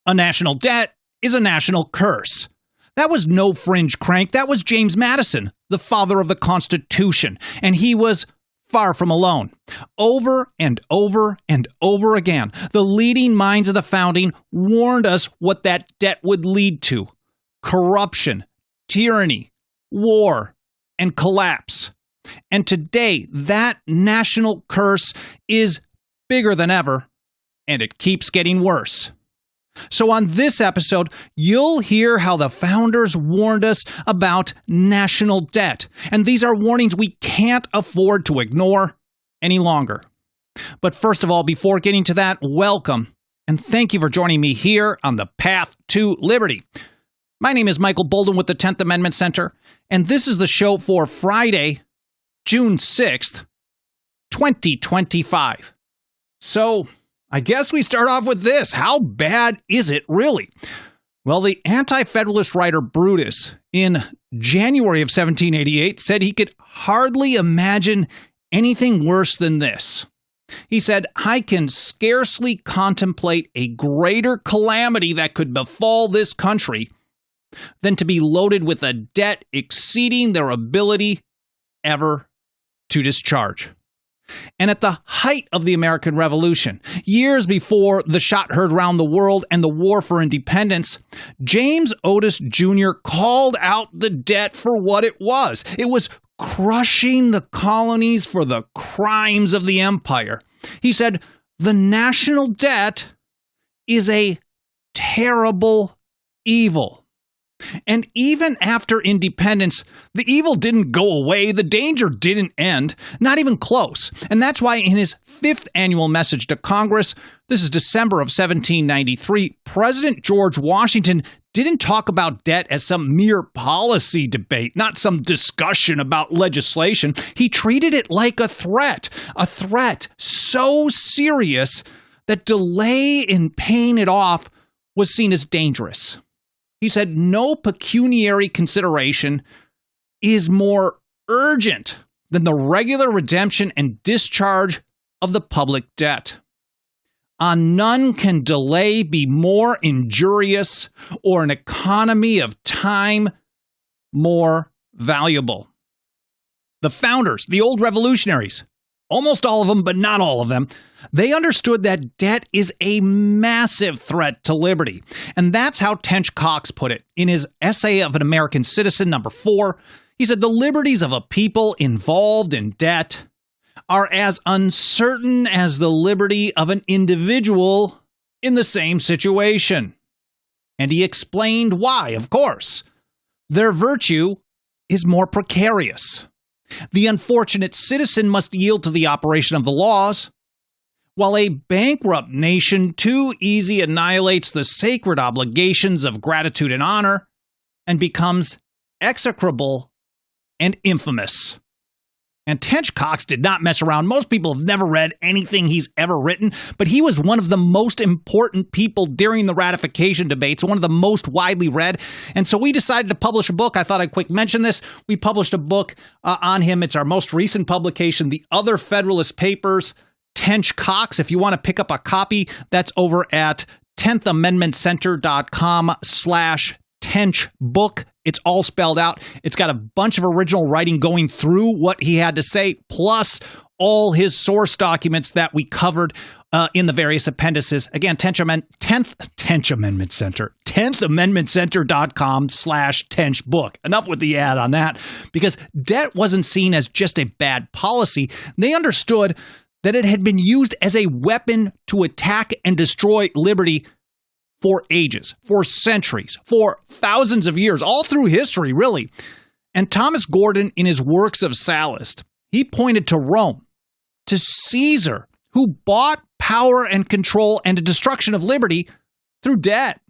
A national debt is a national curse. That was no fringe crank. That was James Madison, the father of the Constitution. And he was far from alone. Over and over and over again, the leading minds of the founding warned us what that debt would lead to: corruption, tyranny, war, and collapse. And today, that national curse is bigger than ever, and it keeps getting worse. So on this episode, you'll hear how the founders warned us about national debt. And these are warnings we can't afford to ignore any longer. But first of all, before getting to that, welcome and thank you for joining me here on the Path to Liberty. My name is Michael Bolden with the 10th Amendment Center, and this is the show for Friday, June 6th, 2025. So, I guess we start off with this. How bad is it really? Well, the anti-federalist writer Brutus, in January of 1788, said he could hardly imagine anything worse than this. He said, "I can scarcely contemplate a greater calamity that could befall this country than to be loaded with a debt exceeding their ability ever to discharge." And at the height of the American Revolution, years before the shot heard round the world and the war for independence, James Otis Jr. called out the debt for what it was. It was crushing the colonies for the crimes of the empire. He said, "The national debt is a terrible evil." And even after independence, the evil didn't go away, the danger didn't end, not even close. And that's why in his 5th annual message to Congress, this is December of 1793, President George Washington didn't talk about debt as some mere policy debate, not some discussion about legislation. He treated it like a threat so serious that delay in paying it off was seen as dangerous. He said, "No pecuniary consideration is more urgent than the regular redemption and discharge of the public debt. On none can delay be more injurious or an economy of time more valuable." The founders, the old revolutionaries, almost all of them, but not all of them, they understood that debt is a massive threat to liberty. And that's how Tench Coxe put it in his Essay of an American Citizen, number 4. He said, "The liberties of a people involved in debt are as uncertain as the liberty of an individual in the same situation." And he explained why, of course. Their virtue is more precarious. The unfortunate citizen must yield to the operation of the laws, while a bankrupt nation too easily annihilates the sacred obligations of gratitude and honor and becomes execrable and infamous. And Tench Coxe did not mess around. Most people have never read anything he's ever written, but he was one of the most important people during the ratification debates, one of the most widely read. And so we decided to publish a book. I thought I'd quick mention this. We published a book on him. It's our most recent publication, The Other Federalist Papers, Tench Coxe. If you want to pick up a copy, that's over at 10thamendmentcenter.com/tenchbook. It's all spelled out. It's got a bunch of original writing going through what he had to say, plus all his source documents that we covered in the various appendices. Again, 10th Amendment Center, 10thamendmentcenter.com/tenchbook. Enough with the ad on that, because debt wasn't seen as just a bad policy. They understood that it had been used as a weapon to attack and destroy liberty for ages, for centuries, for thousands of years, all through history, really. And Thomas Gordon, in his Works of Sallust, he pointed to Rome, to Caesar, who bought power and control and the destruction of liberty through debt.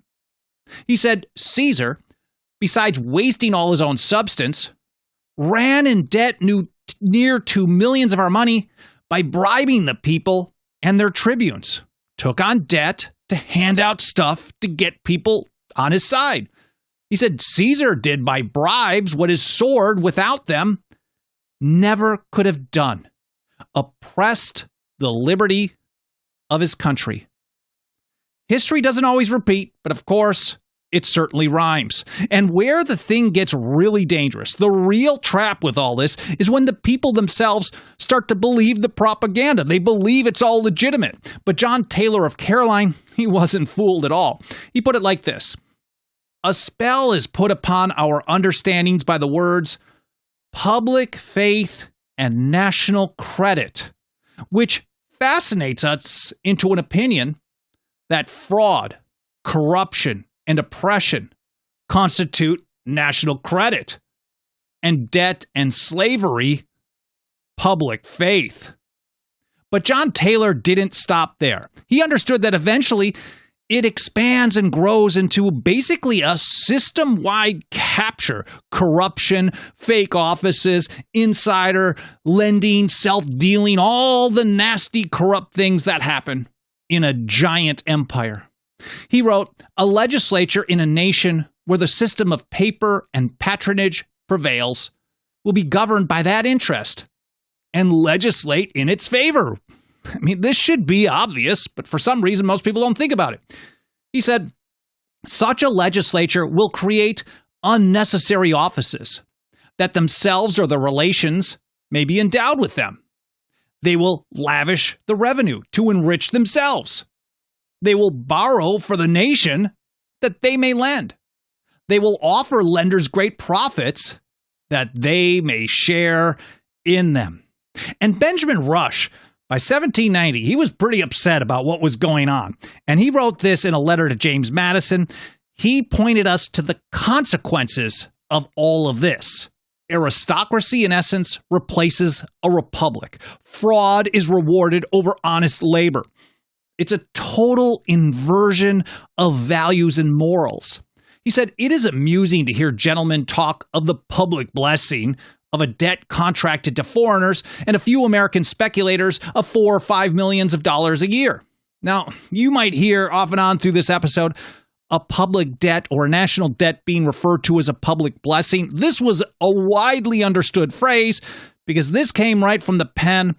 He said Caesar, besides wasting all his own substance, ran in debt near to millions of our money by bribing the people and their tribunes, took on debt to hand out stuff to get people on his side. He said Caesar did by bribes what his sword, without them, never could have done: oppressed the liberty of his country. History doesn't always repeat, but of course, it certainly rhymes. And where the thing gets really dangerous, the real trap with all this, is when the people themselves start to believe the propaganda. They believe it's all legitimate. But John Taylor of Caroline, he wasn't fooled at all. He put it like this: a spell is put upon our understandings by the words public faith and national credit, which fascinates us into an opinion that fraud, corruption, and oppression constitute national credit, and debt and slavery, public faith. But John Taylor didn't stop there. He understood that eventually it expands and grows into basically a system-wide capture. Corruption, fake offices, insider lending, self-dealing, all the nasty, corrupt things that happen in a giant empire. He wrote, a legislature in a nation where the system of paper and patronage prevails will be governed by that interest and legislate in its favor. I mean, this should be obvious, but for some reason, most people don't think about it. He said, such a legislature will create unnecessary offices that themselves or their relations may be endowed with them. They will lavish the revenue to enrich themselves. They will borrow for the nation that they may lend. They will offer lenders great profits that they may share in them. And Benjamin Rush, by 1790, he was pretty upset about what was going on. And he wrote this in a letter to James Madison. He pointed us to the consequences of all of this. Aristocracy, in essence, replaces a republic. Fraud is rewarded over honest labor. It's a total inversion of values and morals. He said, it is amusing to hear gentlemen talk of the public blessing of a debt contracted to foreigners and a few American speculators of $4 or $5 million a year. Now, you might hear off and on through this episode a public debt or a national debt being referred to as a public blessing. This was a widely understood phrase because this came right from the pen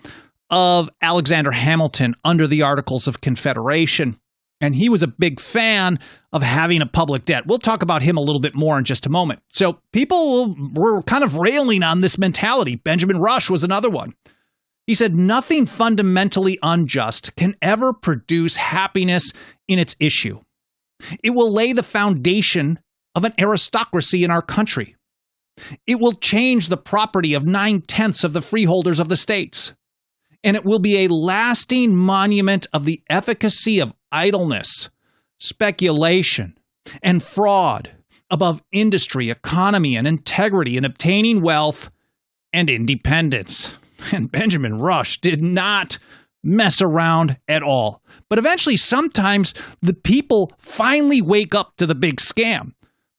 of Alexander Hamilton under the Articles of Confederation. And he was a big fan of having a public debt. We'll talk about him a little bit more in just a moment. So people were kind of railing on this mentality. Benjamin Rush was another one. He said, nothing fundamentally unjust can ever produce happiness in its issue. It will lay the foundation of an aristocracy in our country. It will change the property of 9/10 of the freeholders of the states. And it will be a lasting monument of the efficacy of idleness, speculation, and fraud above industry, economy, and integrity in obtaining wealth and independence. And Benjamin Rush did not mess around at all. But eventually, sometimes the people finally wake up to the big scam.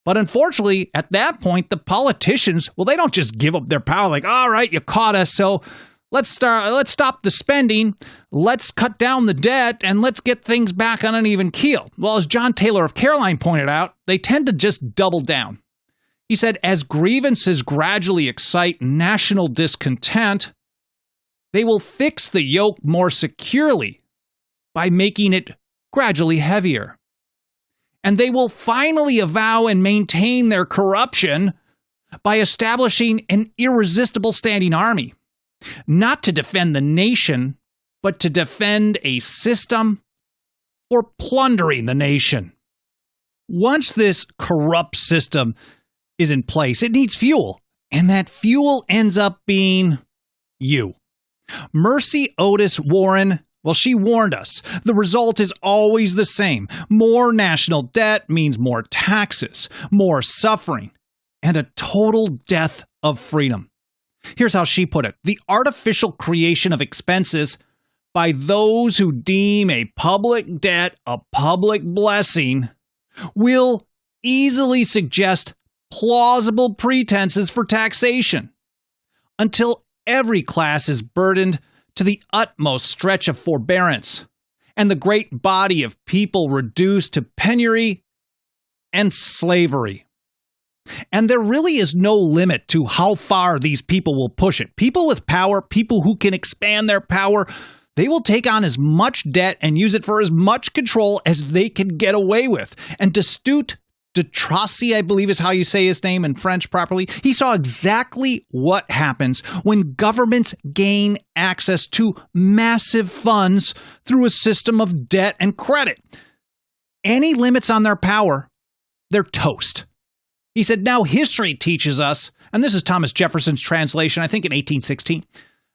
But unfortunately, at that point, the politicians, well, they don't just give up their power like, all right, you caught us, so let's stop the spending, let's cut down the debt, and let's get things back on an even keel. Well, as John Taylor of Caroline pointed out, they tend to just double down. He said, as grievances gradually excite national discontent, they will fix the yoke more securely by making it gradually heavier. And they will finally avow and maintain their corruption by establishing an irresistible standing army, not to defend the nation, but to defend a system for plundering the nation. Once this corrupt system is in place, it needs fuel, and that fuel ends up being you. Mercy Otis Warren, well, she warned us. The result is always the same. More national debt means more taxes, more suffering, and a total death of freedom. Here's how she put it. The artificial creation of expenses by those who deem a public debt a public blessing will easily suggest plausible pretenses for taxation until every class is burdened to the utmost stretch of forbearance, and the great body of people reduced to penury and slavery. And there really is no limit to how far these people will push it. People with power, people who can expand their power, They will take on as much debt and use it for as much control as they can get away with. And Destutt de Tracy, I believe is how you say his name in French properly, he saw exactly what happens when governments gain access to massive funds through a system of debt and credit. Any limits on their power, they're toast. He said, now history teaches us, and this is Thomas Jefferson's translation, I think in 1816.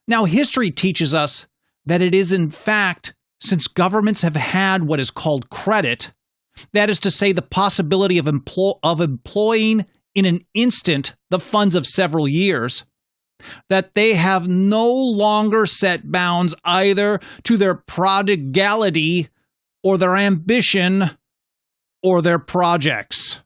Now history teaches us that it is in fact, since governments have had what is called credit, that is to say the possibility of employing in an instant the funds of several years, that they have no longer set bounds either to their prodigality or their ambition or their projects.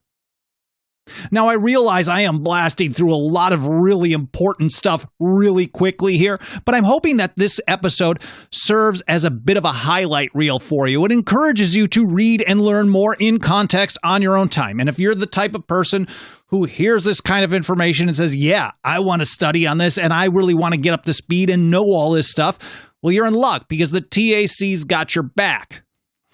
Now, I realize I am blasting through a lot of really important stuff really quickly here, but I'm hoping that this episode serves as a bit of a highlight reel for you. It encourages you to read and learn more in context on your own time. And if you're the type of person who hears this kind of information and says, yeah, I want to study on this and I really want to get up to speed and know all this stuff, well, you're in luck because the TAC's got your back.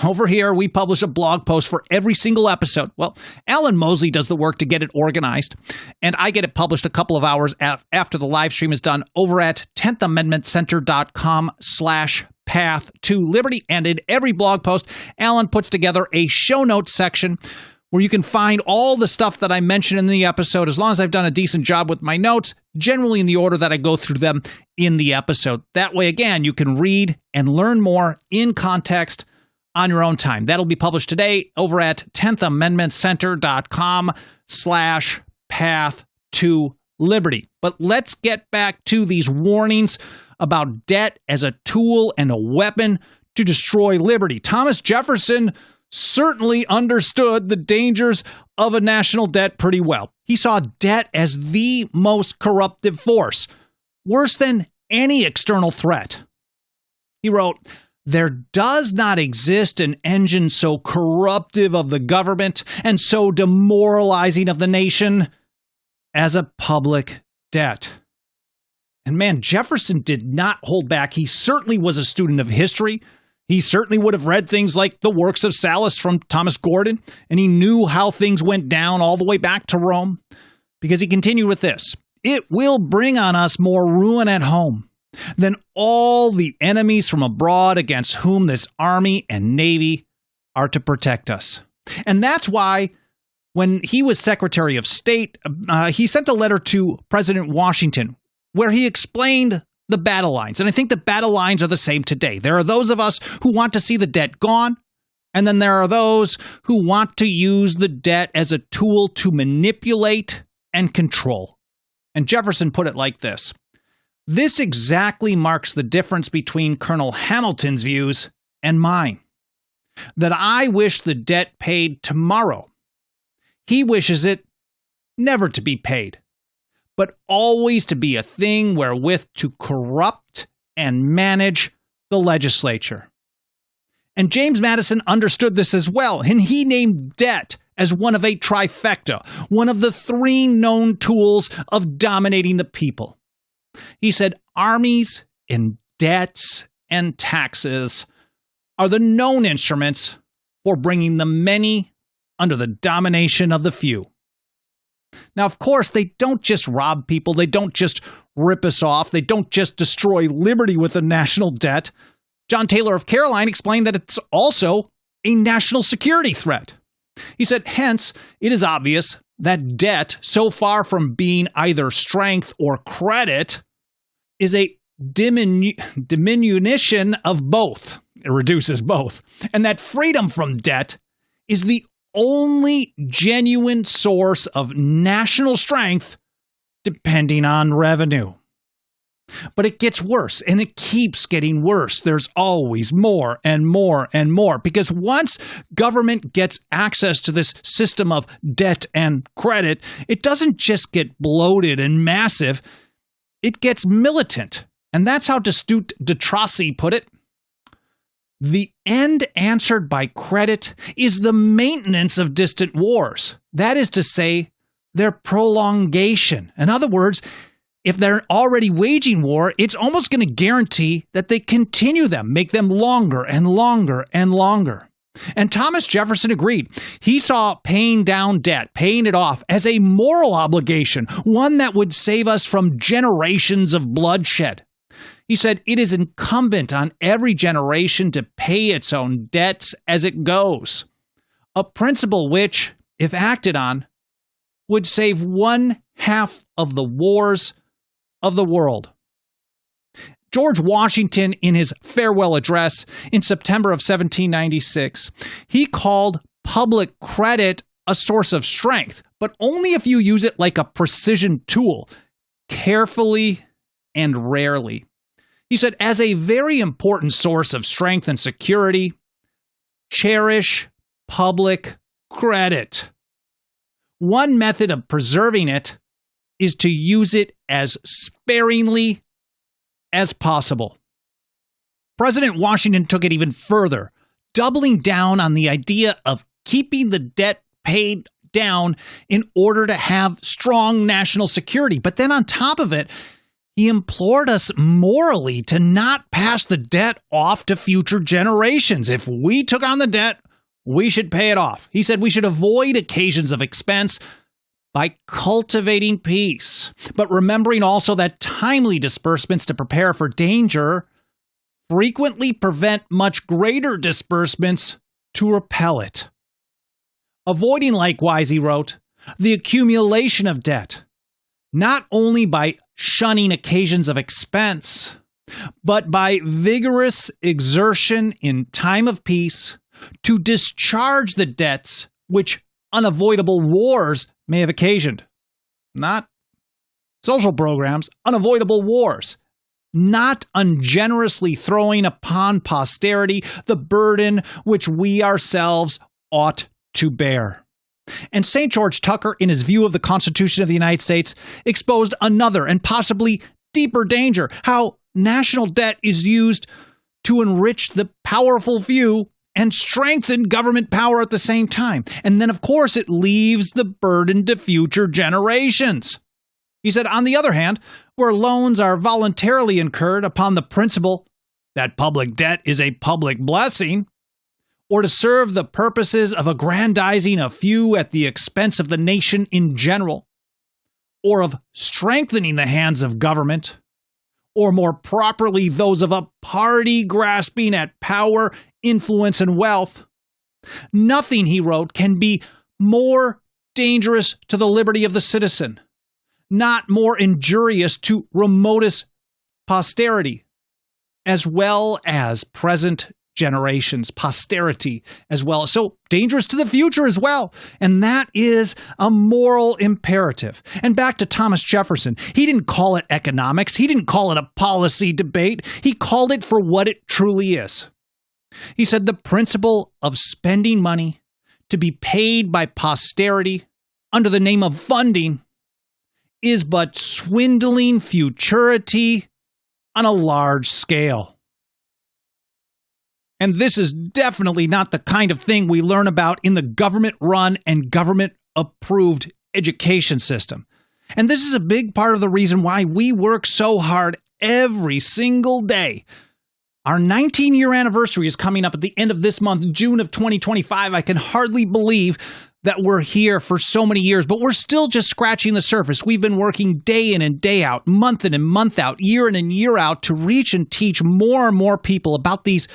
Over here, we publish a blog post for every single episode. Well, Alan Mosley does the work to get it organized, and I get it published a couple of hours after the live stream is done over at 10thamendmentcenter.com/path to liberty. And in every blog post, Alan puts together a show notes section where you can find all the stuff that I mentioned in the episode, as long as I've done a decent job with my notes, generally in the order that I go through them in the episode. That way, again, you can read and learn more in context on your own time. That'll be published today over at 10thamendmentcenter.com/path to liberty. But let's get back to these warnings about debt as a tool and a weapon to destroy liberty. Thomas Jefferson certainly understood the dangers of a national debt pretty well. He saw debt as the most corruptive force, worse than any external threat. He wrote, "There does not exist an engine so corruptive of the government and so demoralizing of the nation as a public debt." And man, Jefferson did not hold back. He certainly was a student of history. He certainly would have read things like the works of Sallust from Thomas Gordon, and he knew how things went down all the way back to Rome, because he continued with this: "It will bring on us more ruin at home than all the enemies from abroad against whom this army and navy are to protect us." And that's why when he was Secretary of State, he sent a letter to President Washington where he explained the battle lines. And I think the battle lines are the same today. There are those of us who want to see the debt gone, and then there are those who want to use the debt as a tool to manipulate and control. And Jefferson put it like this: "This exactly marks the difference between Colonel Hamilton's views and mine. That I wish the debt paid tomorrow. He wishes it never to be paid, but always to be a thing wherewith to corrupt and manage the legislature." And James Madison understood this as well, and he named debt as one of a trifecta, one of the three known tools of dominating the people. He said, "Armies and debts and taxes are the known instruments for bringing the many under the domination of the few." Now, of course, they don't just rob people. They don't just rip us off. They don't just destroy liberty with a national debt. John Taylor of Caroline explained that it's also a national security threat. He said, "Hence, it is obvious that debt, so far from being either strength or credit, is a diminution of both." It reduces both. And that freedom from debt is the only genuine source of national strength depending on revenue. But it gets worse, and it keeps getting worse. There's always more and more and more, because once government gets access to this system of debt and credit, it doesn't just get bloated and massive, it gets militant. And that's how Destutt de Tracy put it: "The end answered by credit is the maintenance of distant wars. That is to say, their prolongation." In other words, if they're already waging war, it's almost going to guarantee that they continue them, make them longer and longer and longer. And Thomas Jefferson agreed. He saw paying down debt, paying it off, as a moral obligation, one that would save us from generations of bloodshed. He said it is incumbent on every generation to pay its own debts as it goes, a principle which, if acted on, would save 1/2 of the wars of the world. George Washington, in his farewell address in September of 1796, he called public credit a source of strength, but only if you use it like a precision tool, carefully and rarely. He said, as a very important source of strength and security, cherish public credit. One method of preserving it is to use it as sparingly as possible. President Washington took it even further, doubling down on the idea of keeping the debt paid down in order to have strong national security. But then on top of it, he implored us morally to not pass the debt off to future generations. If we took on the debt, we should pay it off. He said we should avoid occasions of expense by cultivating peace, but remembering also that timely disbursements to prepare for danger frequently prevent much greater disbursements to repel it. Avoiding, likewise, he wrote, the accumulation of debt, not only by shunning occasions of expense, but by vigorous exertion in time of peace to discharge the debts which unavoidable wars may have occasioned. Not social programs, unavoidable wars. Not ungenerously throwing upon posterity the burden which we ourselves ought to bear. And St. George Tucker, in his view of the Constitution of the United States, exposed another and possibly deeper danger, how national debt is used to enrich the powerful few and strengthen government power at the same time. And then, of course, it leaves the burden to future generations. He said, on the other hand, where loans are voluntarily incurred upon the principle that public debt is a public blessing, or to serve the purposes of aggrandizing a few at the expense of the nation in general, or of strengthening the hands of government, or more properly those of a party grasping at power, influence, and wealth, nothing, he wrote, can be more dangerous to the liberty of the citizen, not more injurious to remotest posterity, as well as present generations, posterity as well. So dangerous to the future as well. And that is a moral imperative. And back to Thomas Jefferson, he didn't call it economics. He didn't call it a policy debate. He called it for what it truly is. He said the principle of spending money to be paid by posterity under the name of funding is but swindling futurity on a large scale. And this is definitely not the kind of thing we learn about in the government-run and government-approved education system. And this is a big part of the reason why we work so hard every single day. Our 19-year anniversary is coming up at the end of this month, June of 2025. I can hardly believe that we're here for so many years, but we're still just scratching the surface. We've been working day in and day out, month in and month out, year in and year out to reach and teach more and more people about these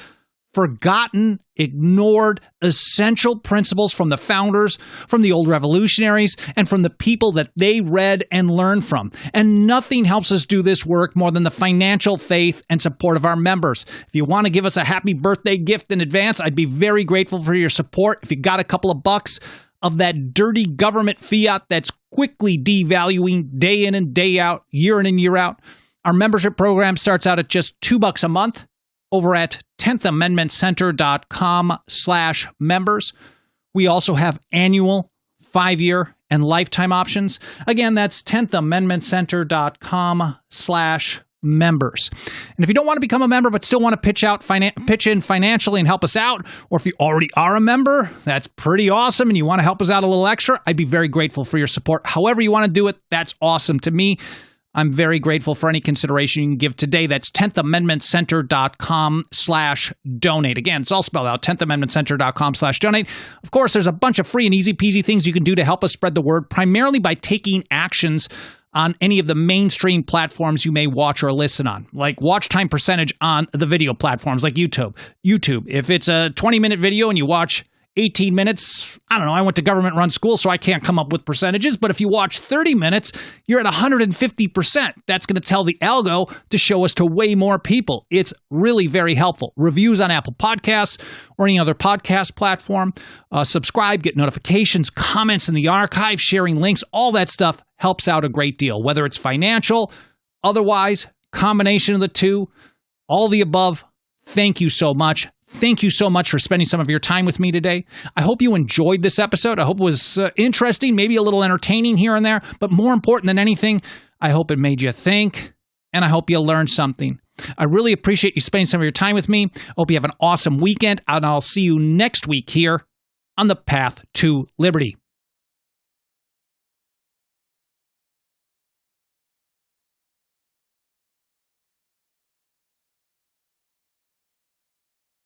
forgotten, ignored, essential principles from the founders, from the old revolutionaries, and from the people that they read and learned from. And nothing helps us do this work more than the financial faith and support of our members. If you want to give us a happy birthday gift in advance, I'd be very grateful for your support. If you got a couple of bucks of that dirty government fiat that's quickly devaluing day in and day out, year in and year out, our membership program starts out at just $2 a month over at 10thamendmentcenter.com/members. We also have annual, 5-year, and lifetime options. Again, that's 10thamendmentcenter.com/members. And if you don't want to become a member but still want to pitch in financially and help us out, or if you already are a member, that's pretty awesome, and you want to help us out a little extra, I'd be very grateful for your support. However you want to do it, that's awesome to me. I'm very grateful for any consideration you can give today. That's 10thamendmentcenter.com/donate. Again, it's all spelled out, 10thamendmentcenter.com/donate. Of course, there's a bunch of free and easy peasy things you can do to help us spread the word, primarily by taking actions on any of the mainstream platforms you may watch or listen on, like watch time percentage on the video platforms like YouTube. If it's a 20-minute video and you watch 18 minutes, I don't know, I went to government-run school, so I can't come up with percentages, but if you watch 30 minutes, you're at 150%. That's going to tell the algo to show us to way more people. It's really very helpful. Reviews on Apple Podcasts or any other podcast platform. Subscribe, get notifications, comments in the archive, sharing links, all that stuff helps out a great deal, whether it's financial, otherwise, combination of the two, all the above. Thank you so much. Thank you so much for spending some of your time with me today. I hope you enjoyed this episode. I hope it was interesting, maybe a little entertaining here and there, but more important than anything, I hope it made you think, and I hope you learned something. I really appreciate you spending some of your time with me. I hope you have an awesome weekend, and I'll see you next week here on the Path to Liberty.